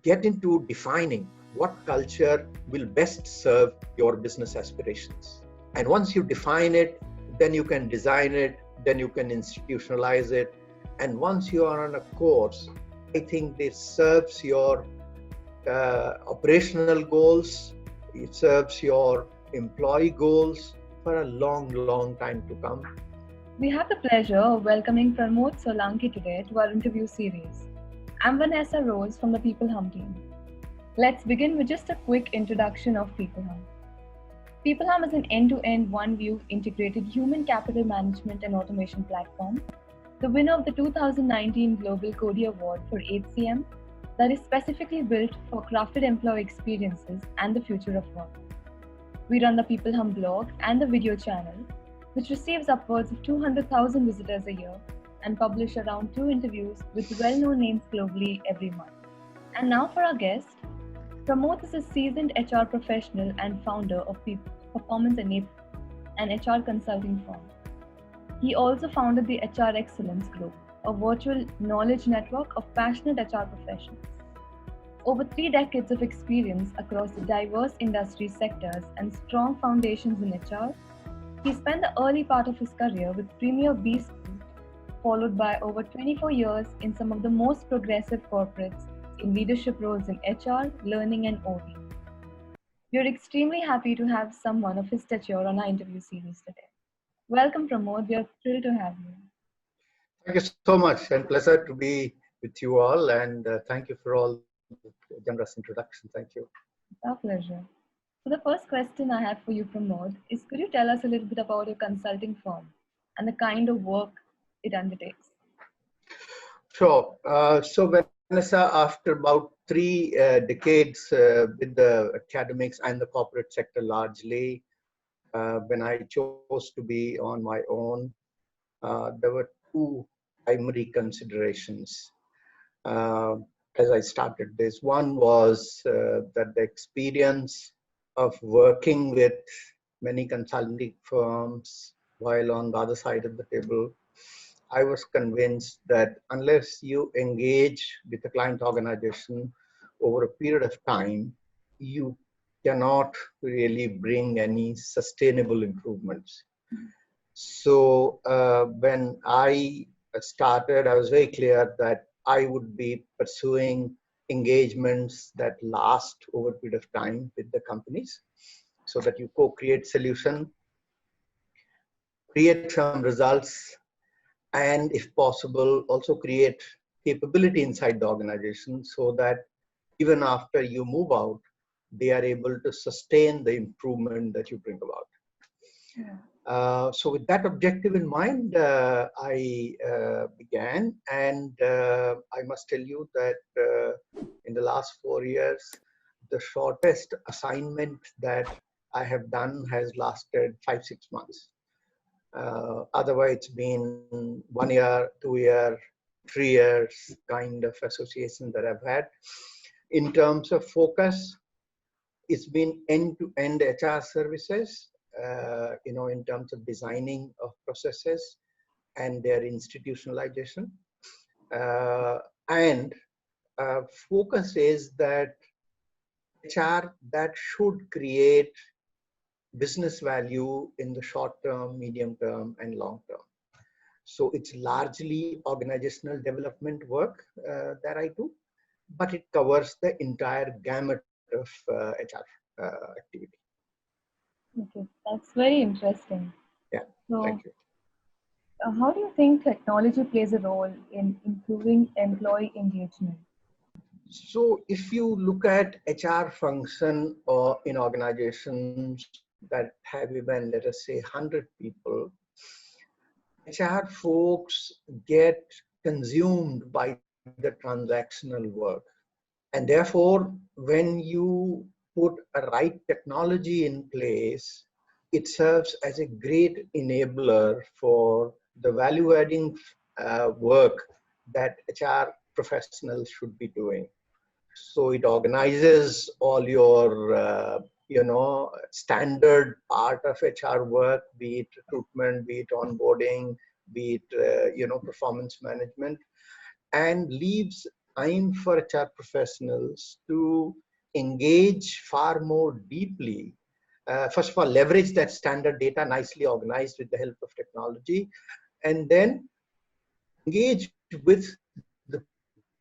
get into defining what culture will best serve your business aspirations. And once you define it, then you can design it, then you can institutionalize it. And once you are on a course, I think this serves your operational goals, it serves your employee goals for a long, long time to come. We have the pleasure of welcoming Pramod Solanki today to our interview series. I'm Vanessa Rose from the peopleHum team. Let's begin with just a quick introduction of peopleHum. peopleHum is an end-to-end, one-view integrated human capital management and automation platform, the winner of the 2019 Global Cody Award for HCM that is specifically built for crafted employee experiences and the future of work. We run the peopleHum blog and the video channel, which receives upwards of 200,000 visitors a year and publish around 2 interviews with well-known names globally every month. And now for our guest, Pramod is a seasoned HR professional and founder of Performance Enable, an HR consulting firm. He also founded the HR Excellence Group, a virtual knowledge network of passionate HR professionals. Over 3 decades of experience across diverse industry sectors and strong foundations in HR, he spent the early part of his career with Premier B School, followed by over 24 years in some of the most progressive corporates in leadership roles in HR, learning, and OD. We're extremely happy to have someone of his stature on our interview series today. Welcome, Pramod. We are thrilled to have you. Thank you so much, and pleasure to be with you all. And thank you for all the generous introduction. Thank you. It's our pleasure. So the first question I have for you, Pramod, is could you tell us a little bit about your consulting firm and the kind of work it undertakes? Sure. So Vanessa, after about 3 decades with the academics and the corporate sector largely, when I chose to be on my own, there were 2 primary considerations as I started this. One was that the experience of working with many consulting firms while on the other side of the table, I was convinced that unless you engage with the client organization over a period of time, you cannot really bring any sustainable improvements. So when I started, I was very clear that I would be pursuing engagements that last over a period of time with the companies so that you co-create solution, create some results, and if possible, also create capability inside the organization so that even after you move out, they are able to sustain the improvement that you bring about. Yeah. So with that objective in mind, I began, and I must tell you that in the last 4 years, the shortest assignment that I have done has lasted 5-6 months. Otherwise, it's been 1 year, 2 year, 3 years kind of association that I've had. In terms of focus, it's been end-to-end HR services, in terms of designing of processes and their institutionalization. And focus is that HR that should create business value in the short term, medium term, and long term. So it's largely organizational development work that I do, but it covers the entire gamut of HR activity. Okay, that's very interesting. Yeah, so, thank you. How do you think technology plays a role in improving employee engagement? So if you look at HR function or in organizations that have even, let us say, 100 people, HR folks get consumed by the transactional work. And therefore, when you put a right technology in place, it serves as a great enabler for the value-adding work that HR professionals should be doing. So it organizes all your, standard part of HR work, be it recruitment, be it onboarding, be it, performance management, and leaves time for HR professionals to engage far more deeply. First of all, leverage that standard data nicely organized with the help of technology, and then engage with the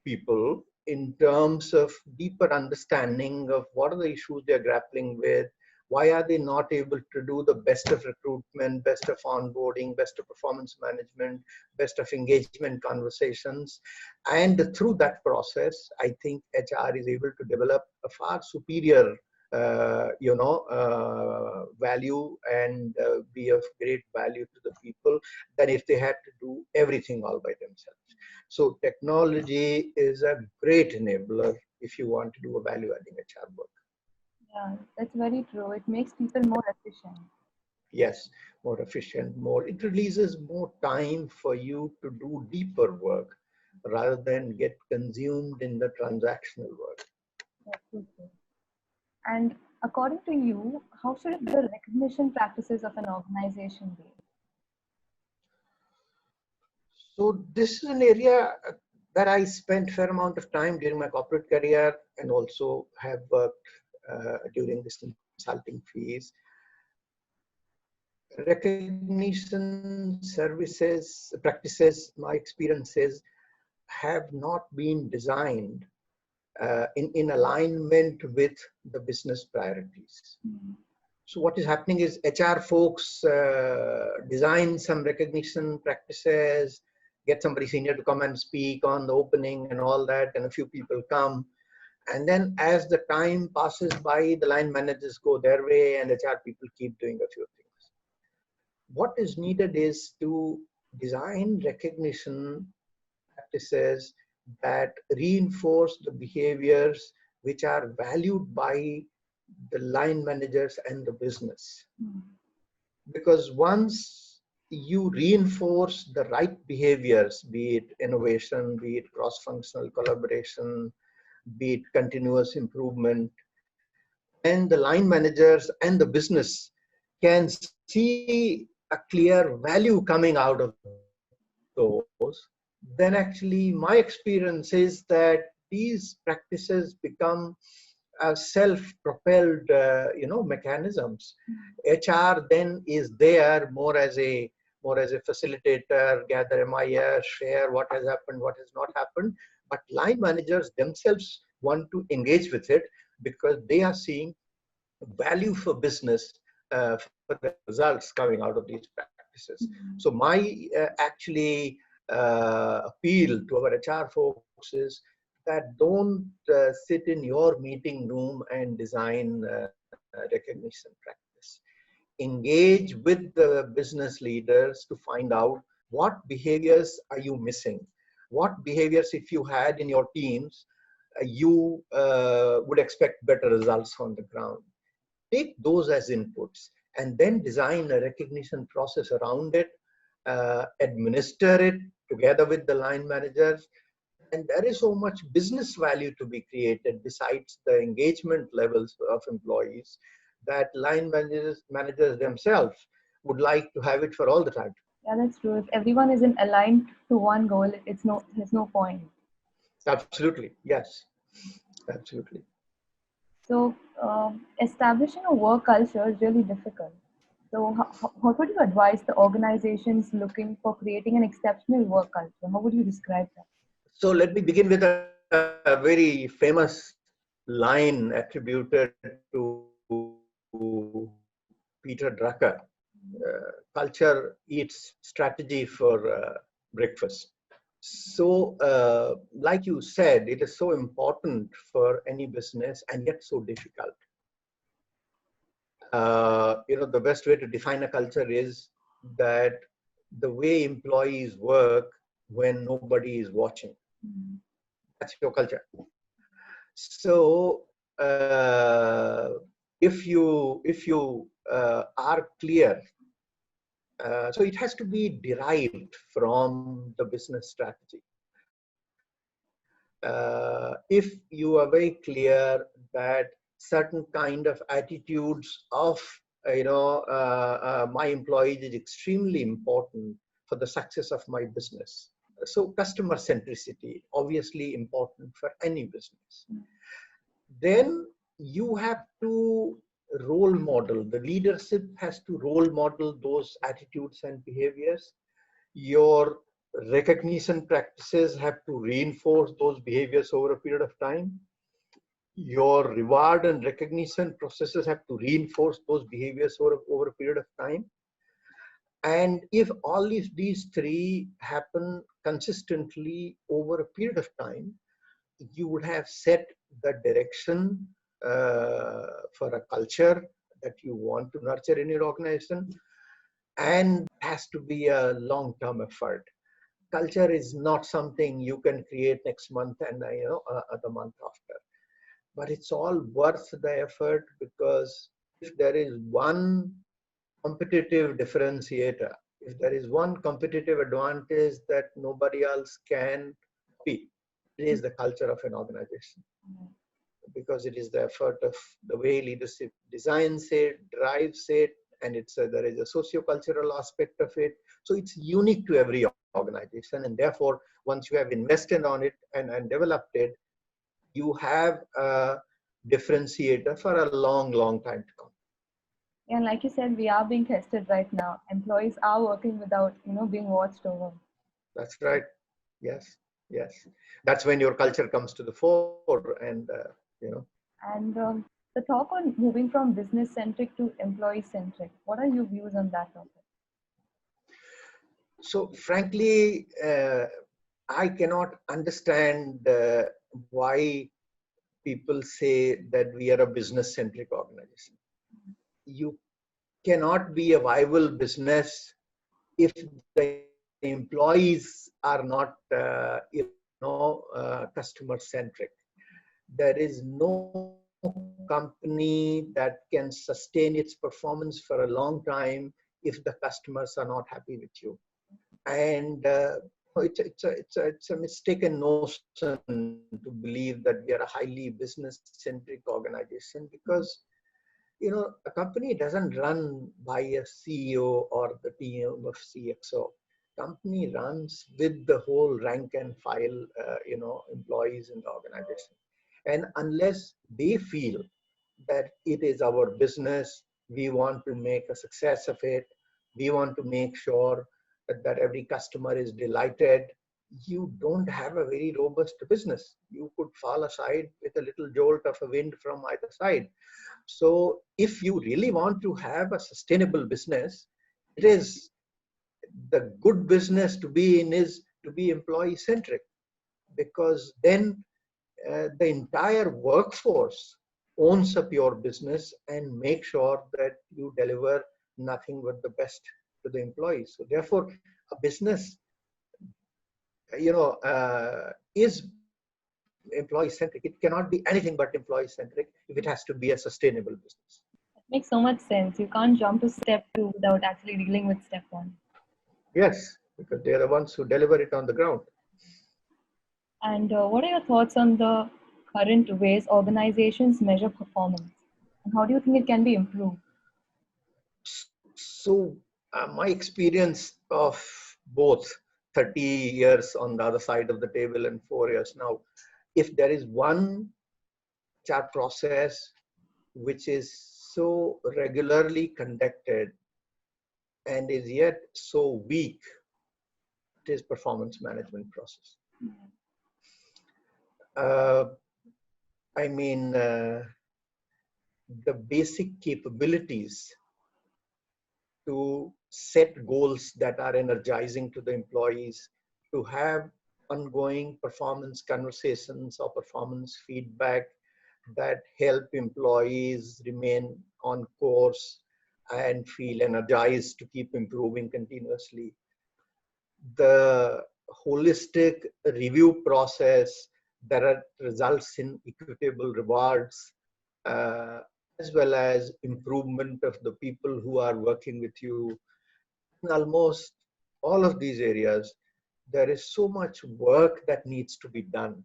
people in terms of deeper understanding of what are the issues they're grappling with, why are they not able to do the best of recruitment, best of onboarding, best of performance management, best of engagement conversations. And through that process, I think HR is able to develop a far superior value and be of great value to the people than if they had to do everything all by themselves. So technology is a great enabler if you want to do a value-adding HR work. Yeah, that's very true. It makes people more efficient. Yes, more efficient, more. It releases more time for you to do deeper work rather than get consumed in the transactional work. That's so true. And according to you, how should the recognition practices of an organization be? So this is an area that I spent a fair amount of time during my corporate career and also have worked during this consulting phase. Recognition services, practices, my experiences have not been designed in alignment with the business priorities. Mm. So what is happening is HR folks design some recognition practices, get somebody senior to come and speak on the opening and all that, and a few people come. And then as the time passes by, the line managers go their way and HR people keep doing a few things. What is needed is to design recognition practices that reinforce the behaviors which are valued by the line managers and the business. Mm. Because once you reinforce the right behaviors, be it innovation, be it cross-functional collaboration, be it continuous improvement, and the line managers and the business can see a clear value coming out of those, then actually my experience is that these practices become self-propelled mechanisms. HR then is there more as a facilitator, gather MIS, share what has happened, what has not happened, but line managers themselves want to engage with it because they are seeing value for business for the results coming out of these practices. Mm-hmm. So my actually appeal to our HR folks is that don't sit in your meeting room and design recognition practice. Engage with the business leaders to find out what behaviors are you missing, what behaviors if you had in your teams you would expect better results on the ground. Take those as inputs and then design a recognition process around it, administer it together with the line managers. And there is so much business value to be created besides the engagement levels of employees that line managers themselves would like to have it for all the time. Yeah, that's true. If everyone isn't aligned to one goal, there's no point. Absolutely, yes, absolutely. So, establishing a work culture is really difficult. So, how would you advise the organizations looking for creating an exceptional work culture? How would you describe that? So let me begin with a very famous line attributed to Peter Drucker. Culture eats strategy for breakfast. So, like you said, it is so important for any business and yet so difficult. The best way to define a culture is that the way employees work when nobody is watching. Mm-hmm. That's your culture. So, if you are clear, so it has to be derived from the business strategy. If you are very clear that certain kind of attitudes of my employees is extremely important for the success of my business. So customer centricity, obviously important for any business. Then you have to role model, the leadership has to role model those attitudes and behaviors. Your recognition practices have to reinforce those behaviors over a period of time. Your reward and recognition processes have to reinforce those behaviors over a period of time. And if all of these three happen consistently over a period of time, you would have set the direction for a culture that you want to nurture in your organization, and has to be a long-term effort. Culture is not something you can create next month and the month after, but it's all worth the effort, because if there is one competitive differentiator, if there is one competitive advantage that nobody else can be, it is the culture of an organization, because it is the effort of the way leadership designs it, drives it, and there is a socio-cultural aspect of it. So it's unique to every organization, and therefore, once you have invested on it and developed it, you have a differentiator for a long, long time to come. And like you said, we are being tested right now. Employees are working without, being watched over. That's right. Yes, yes. That's when your culture comes to the fore, and And the talk on moving from business centric to employee centric. What are your views on that topic? So frankly, I cannot understand why people say that we are a business centric organization. You cannot be a viable business if the employees are not customer centric. There is no company that can sustain its performance for a long time if the customers are not happy with you. And it's a mistaken notion to believe that we are a highly business centric organization, because a company doesn't run by a CEO or the team of CXO. Company runs with the whole rank and file employees in the organization. And unless they feel that it is our business, we want to make a success of it, we want to make sure that every customer is delighted, you don't have a very robust business. You could fall aside with a little jolt of a wind from either side. So if you really want to have a sustainable business, it is the good business to be in is to be employee centric, because then the entire workforce owns up your business and make sure that you deliver nothing but the best to the employees. So therefore, a business, is employee centric. It cannot be anything but employee centric if it has to be a sustainable business. It makes so much sense. You can't jump to step 2 without actually dealing with step 1. Yes, because they are the ones who deliver it on the ground. And what are your thoughts on the current ways organizations measure performance? And how do you think it can be improved? So my experience of both 30 years on the other side of the table and 4 years now, if there is one chart process which is so regularly conducted and is yet so weak, it is performance management process. I mean, the basic capabilities to set goals that are energizing to the employees, to have ongoing performance conversations or performance feedback that help employees remain on course and feel energized to keep improving continuously. The holistic review process that results in equitable rewards, as well as improvement of the people who are working with you. In almost all of these areas, there is so much work that needs to be done,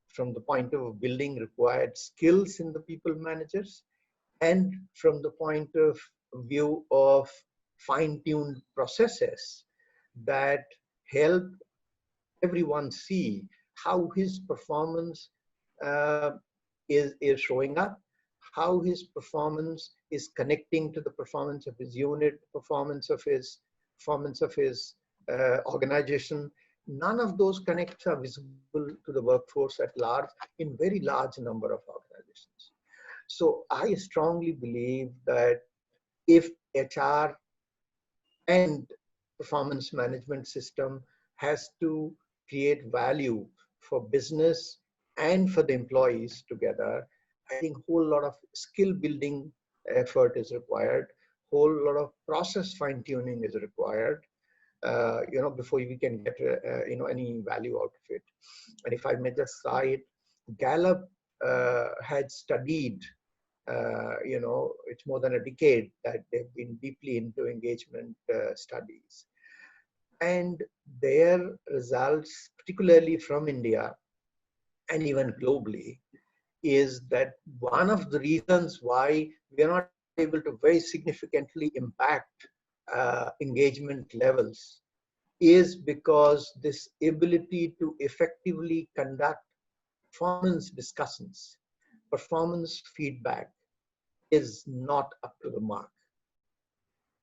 from the point of building required skills in the people managers, and from the point of view of fine-tuned processes that help everyone see how his performance uh, is showing up, how his performance is connecting to the performance of his unit, performance of his organization. None of those connects are visible to the workforce at large in very large number of organizations. So I strongly believe that if HR and performance management system has to create value for business and for the employees together, I think a whole lot of skill building effort is required, whole lot of process fine tuning is required, before we can get any value out of it. And if I may just cite, Gallup had studied, it's more than a decade that they've been deeply into engagement studies. And their results, particularly from India and even globally, is that one of the reasons why we are not able to very significantly impact engagement levels is because this ability to effectively conduct performance discussions, performance feedback is not up to the mark.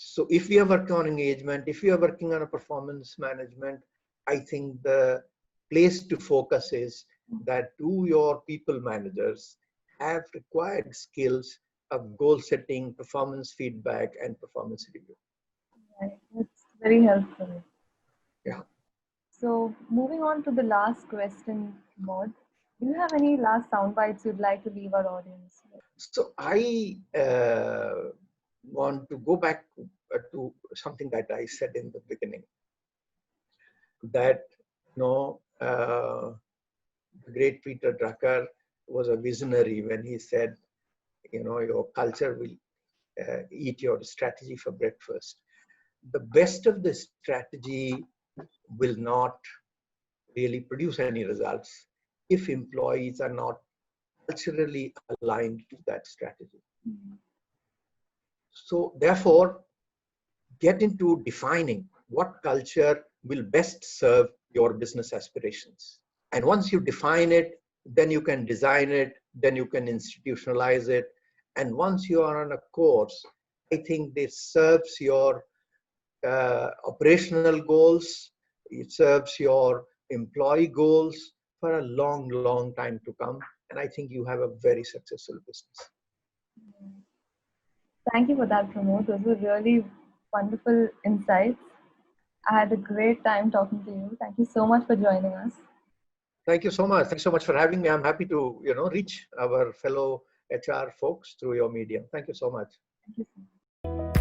So if we are working on engagement, if we are working on a performance management, I think the place to focus is that do your people managers have required skills of goal setting, performance feedback, and performance review. Right. It's very helpful. Yeah. So moving on to the last question, Pramod, do you have any last sound bites you'd like to leave our audience with? So I want to go back to something that I said in the beginning, that the great Peter Drucker was a visionary when he said, your culture will eat your strategy for breakfast. The best of the strategy will not really produce any results if employees are not culturally aligned to that strategy. So therefore, get into defining what culture will best serve your business aspirations. And once you define it, then you can design it, then you can institutionalize it. And once you are on a course, I think this serves your operational goals, it serves your employee goals for a long, long time to come. And I think you have a very successful business. Thank you for that, Pramod. Those were really wonderful insights. I had a great time talking to you. Thank you so much for joining us. Thank you so much. Thanks so much for having me. I'm happy to, reach our fellow HR folks through your medium. Thank you so much. Thank you so much.